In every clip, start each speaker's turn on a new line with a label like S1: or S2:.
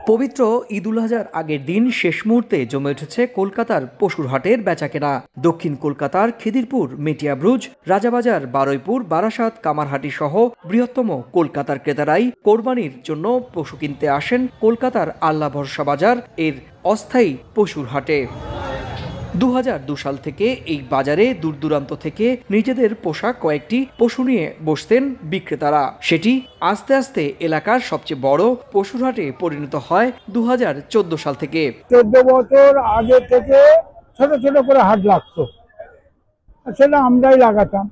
S1: পবিত্র ঈদ উল আজহার আগের দিন শেষ মুহূর্তে জমে উঠেছে কলকাতার পশুর হাটের বেচাকেনা। দক্ষিণ কলকাতার খিদিরপুর, মেটিয়াব্রুজ, রাজাবাজার, বারুইপুর, বারাসাত, কামারহাটি সহ বৃহত্তম কলকাতার ক্রেতারাই কোরবানির জন্য পশু কিনতে আসেন কলকাতার আল্লাহ ভরসা বাজার এর অস্থায়ী পশুর হাটে। 2002 সাল থেকে এই বাজারে দূর দূরান্ত থেকে নিজেদের পোষা কয়েকটি পশু নিয়ে বসতেন বিক্রেতারা। সেটি আস্তে আস্তে এলাকার সবচেয়ে বড় পশুর হাটে পরিণত হয় 2014 সাল থেকে।
S2: 14 বছর আগে থেকে ছোট ছোট করে হাট লাগতো, সেটা আমরাই লাগাতাম।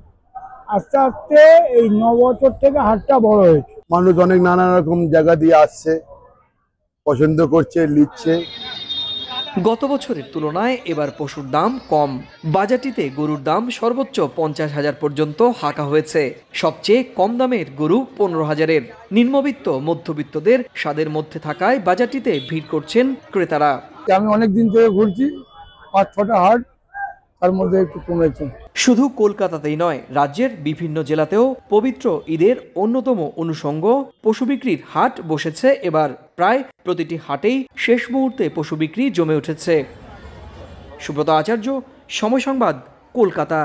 S2: আস্তে আস্তে এই 9 বছর থেকে হাটটা বড় হয়েছে।
S3: মানুষ অনেক নানা রকম জায়গা দিয়ে আসছে, পছন্দ করছে, নিচ্ছে।
S1: গত বছরের তুলনায় এবার পশুর দাম কম। বাজারটিতে গরুর দাম সর্বোচ্চ 50,000 পর্যন্ত হাঁকা হয়েছে। সবচেয়ে কম দামের গরু 15,000-এর। নিম্নবিত্ত মধ্যবিত্তদের স্বাদের মধ্যে থাকায় বাজারটিতে ভিড় করছেন ক্রেতারা।
S2: আমি অনেক দিন থেকে ঘুরছি, 5-6টা হাট, তার মধ্যে একটু কমেছে।
S1: শুধু কলকাতাতেই নয়, রাজ্যের বিভিন্ন জেলাতেও পবিত্র ঈদের অন্যতম অনুষঙ্গ পশু বিক্রির হাট বসেছে এবার। প্রায় প্রতিটি হাটেই শেষ মুহূর্তে পশু বিক্রি জমে উঠেছে। সুব্রত আচার্য, সময় সংবাদ, কলকাতা।